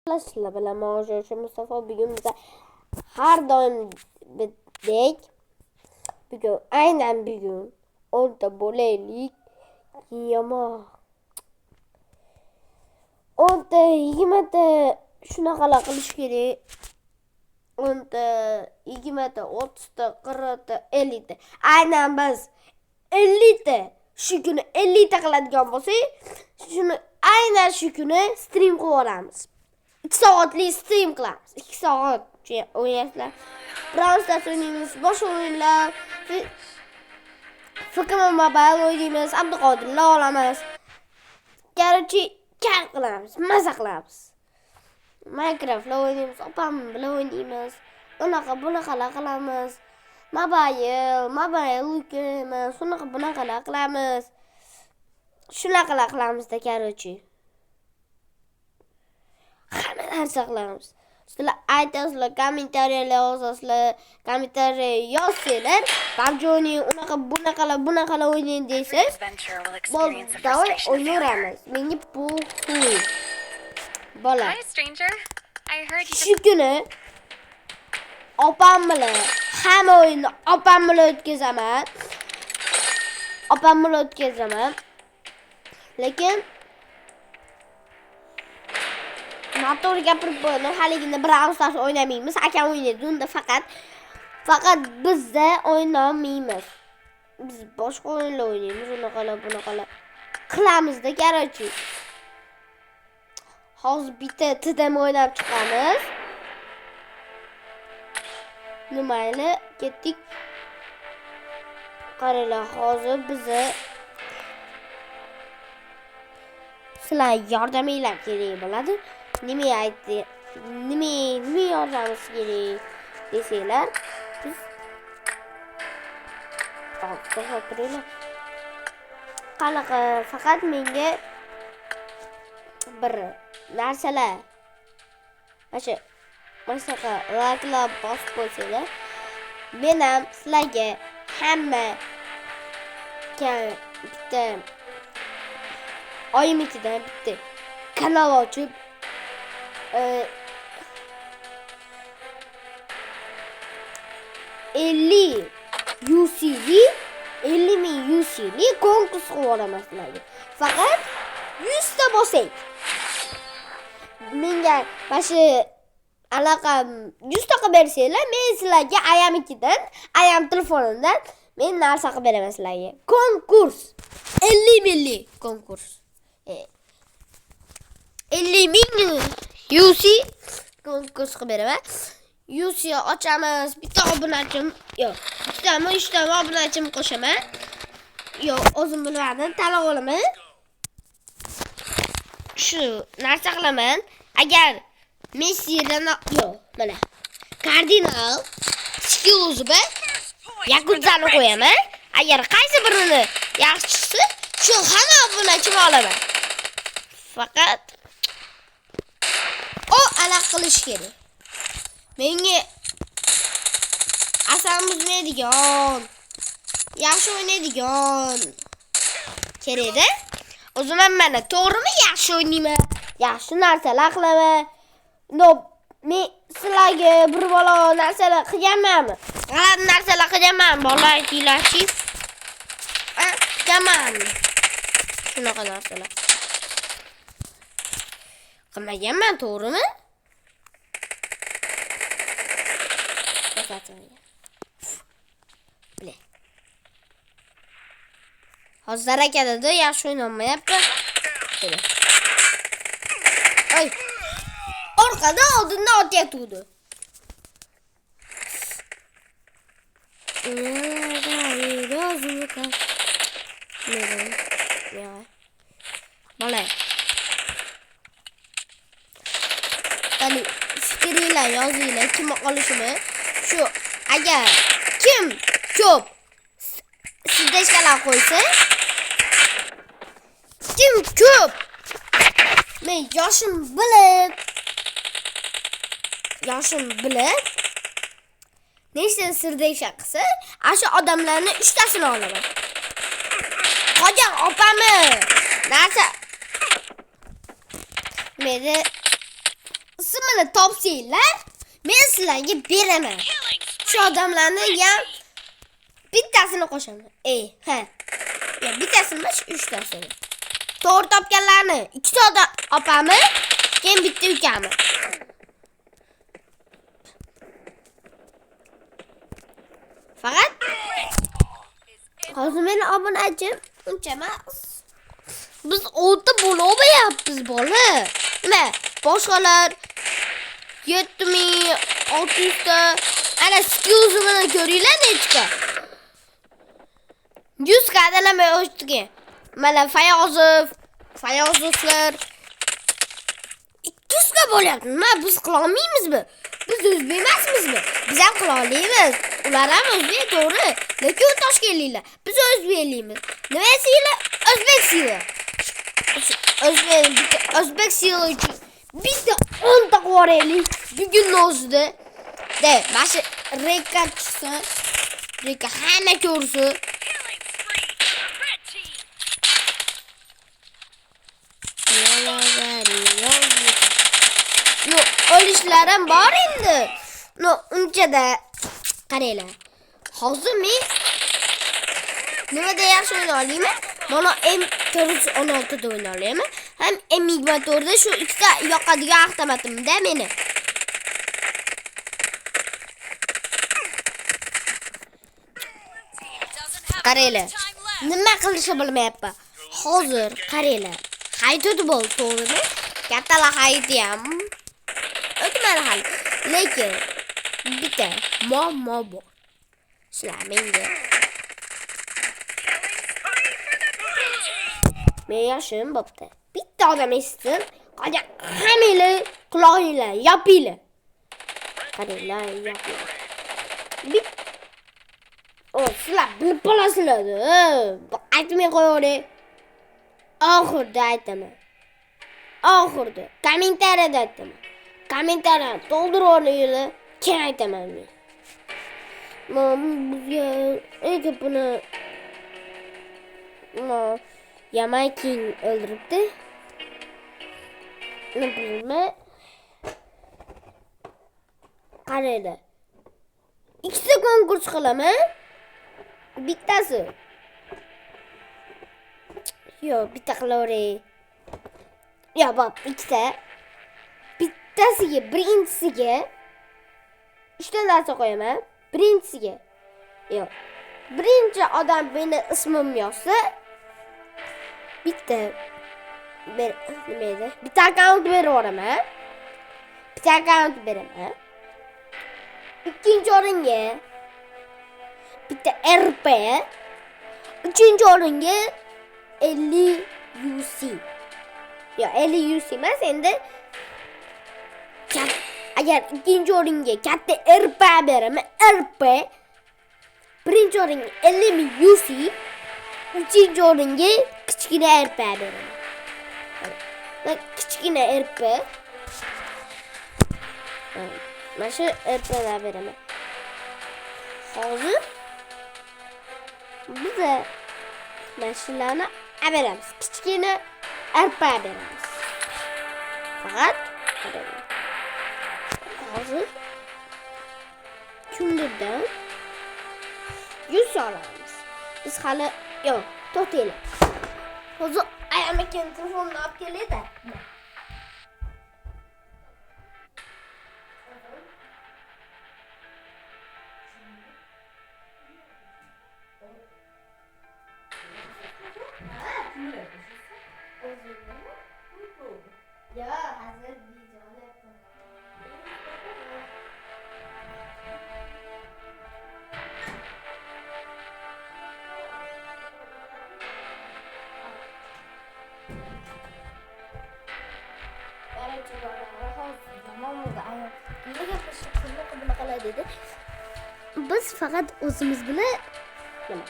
Sizlar bilan Mavjud Mustafa bugun biza har doimdek bugun aynan bugun o'rta bo'laylik. Yomon. O'rta 20 ta shunaqalar qilish kerak. O'rta 20 ta, 30 ta, 40 ta, 50 ta. Aynan biz 50 ta shu kuni 50 ta qiladigan bo'lsak, shuni aynan shu kuni stream qilib olamiz. 2 soatlik stream qilamiz. 2 soat o'ynasizlar. Brawl Stars o'ynaymiz, boshqa o'yinlar, FKM Mobile o'ynaymiz, Abduqodirlar olamiz. Короче, kar qilamiz, maza qilamiz. Minecraft o'ynaymiz, opam bilan o'ynaymiz. Bunaqalar qilamiz. Mobile o'ynaymiz, bunaqalar qilamiz. Shunaqalar qilamiz-da, короче. Hamma narsa qilamiz. Sizlar aytasizlar, kommentariyalar yozasizlar, kommentariya yozsanglar, PUBG'ni bunaqalar o'ynaying deysiz. Davay o'ynayveramiz. Menga puh. Bola. Shu kuni opam bilan hamma o'yinni opam bilan o'tkazaman. Lekin noto'g'ri gapirib bo'ldim. Haligini Brawl Stars o'ynamaymiz. Akam o'ynaydi. Unda faqat bizda o'ynamaymiz. Biz boshqa o'yinlar o'ynaymiz. Bunaqalar qilamiz-da, короче. Hozir bitta tidam o'ynab chiqamiz. Nimayli, ketdik. Qaranglar, hozir bizni sizlar yordaminglar kerak bo'ladi. Nima aytdi? Nima yordamimiz kerak desanglar, biz qanaqa faqat menga bir narsalar masaqa like'lar bosib qo'ysanglar, men ham sizlarga hamma bitta oyimikidan bitta kanal ochib 50 ming UC'li konkurs qilib olaman sizlarga. Faqat 100 ta bo'lsak. Menga mana alaqam 100 ta qilib bersanglar, men sizlarga ayam telefonimdan men narsa qilib beraman sizlarga. Konkurs. 50 mingli konkurs. 50 ming UC konkurs qilib beraman. UC ochamiz, bitta obunachim, yo'q, bittami, 3 ta obunachim qo'shaman. Yo'q, o'zim bilmadim, tanlab olaman. Shu narsa qilaman. Agar Messi yo'q, mana Cardinal Skills'ga Yakuzani qo'yaman. Agar qaysi birini yaxshisi, shu hamma obunachimni olaman. Faqat o aloq qilish kerak. Menga asal buzmaydigan, yaxshi o'ynaydigan kerak-da. O'zim ham mana to'g'rimi yaxshi o'ynayman, yaxshi narsalar qilaman. Men sizlarga bir balo narsalar qilganmanmi? G'alati narsalar qilganman, bolalar deylarchi. Qilganmanmi? Shunaqa narsalar qilmaganman, to'g'rimi? Bile. Hozir akada yaxshi o'ynolmayapti. Bile. Ay. Orqada oldinda otyatuvdi. Bola. Qani fikringlar yozinglar, kim qolishini. Shu agar kim ko'p sizdeshkalar qo'ysa, kim ko'p men yoshim bilib nechta sirdesha qilsa, ashu odamlarni 3 tasini olaman. Qolgan opamni narsa meni ismini topsanglar, men sizlarga beraman. Shu odamlarni ham bittasini qo'shaman. Ha. Ya bittasini emas, 3 tasini. To'g'ri topganlarni 2 ta odam opamiz, keyin bitta ukamiz. Faqat hozir meni obunachim uncha emas. Biz 6 bo'lyapmiz bola. Nima? Boshqalar 7600 ta ana skillsini ko'ringlar nechta. 100 qadalamay o'tgan. Mana Fayozovlar 200 ga bo'lyapti. Nima biz qila olmaymizmi? Biz o'zbek emasmizmi? Biz ham qila olamiz. Ular ham o'zbek, to'g'ri. Lekin Toshkentliklar. Biz o'zbeklikmiz. Nima desanglar? O'zbeksizlar. O'zbek sili uchun bitta 10 ta qo'raylik bugunning o'zida. Mana shu rekord chiqsa, rekord hamma ko'rsa. Yo, o'lishlarim bor endi. No, unchada qaranglar. Hozir men nimada yaxshi o'ynay olaman? Mana M416 da o'ynay olaman. Ham M24 da shu ikkita yoqadigan avtomatimda meni. Qaranglar. Nima qilishni bilmayapman. Hozir qaranglar. Haydadi bo'l, to'g'rimi? Kattalar haydi ham. O'tmadi hali. Lekin bitta muammo bor. Sizlar menga men yoshim bo'pti. Bitta odam eshitsin, qolgan hammanglar quloqinglar yopinglar. Qaranglar, yopinglar. Sizlar bilib qolasizlar-da. Aytmay qo'yavering. Oxirda aytaman. Oxirda kommentariyada aytaman. Kommentariyani to'ldirib olinglar, keyin aytaman men. Bizga nega buni Yamaykin o'ldiribdi? Nima bilmayman. Qaranglar. Ikkita konkurs qilaman. Bittasi. Yo, bitta qilavering. Ya, bop, ikkita. Bittasiga, birinchisiga 3 ta narsa qo'yaman. Birinchisiga. Yo. Birinchi odam meni ismim yozsa, bitta nima edi? Bitta akkaunt berib yuboraman. Bitta akkaunt beraman. Ikkinchi o'ringa bitta RP, uchinchi o'ringa 50 UC. Yo, 50 UC emas, endi agar ikkinchi o'ringa katta RP beraman, RP, birinchi o'ringa 50 UC, uchinchi o'ringa kichkina RP beraman. Kichkina RP. Mana shu RPlar beraman. Hozir biz mashinani beramiz. Kichkina RP beramiz. Faqat hozir kimdirdan 100 olamiz. Biz hali yo'q, to'xtanglar. Hozir ayamakan telefonni olib keladi. Ya, hazır videolar yapalım. Biz faqat o'zimiz bilan nima?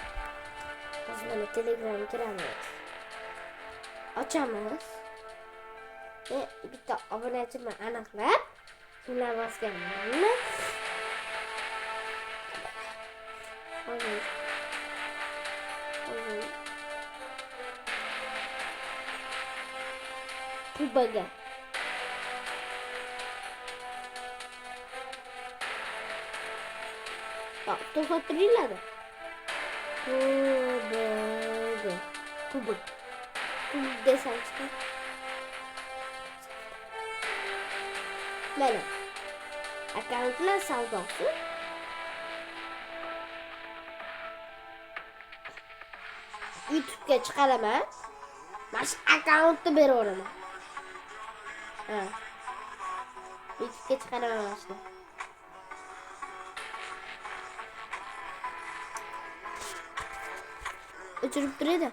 Biz mana Telegramga kiramiz. Ochamiz. Bitta obunachimni aniqlab, shunlar bosganman. Hozir. Kubaga. Bak to'xtattiringlardi. Kubik. Kubik desam chiqadi. Mana akkauntlar savdosi. YouTube'ga chiqaraman. Mana shu akkauntni beraveraman. Ha. YouTube'ga chiqaraman mana shuni. O'chirib turadi.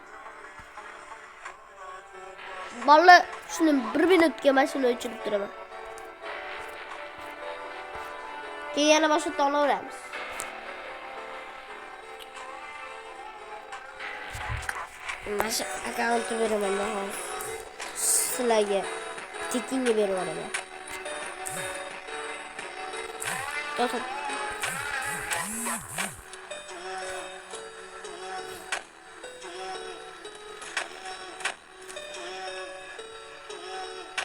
Bola shuni 1 minutga mana shuni o'chirib turaman. Keyin yana boshqa olaveramiz. Mana shu akkauntni beraman hozir. Sizlarga tekinga berib yuboraman. To'xtat.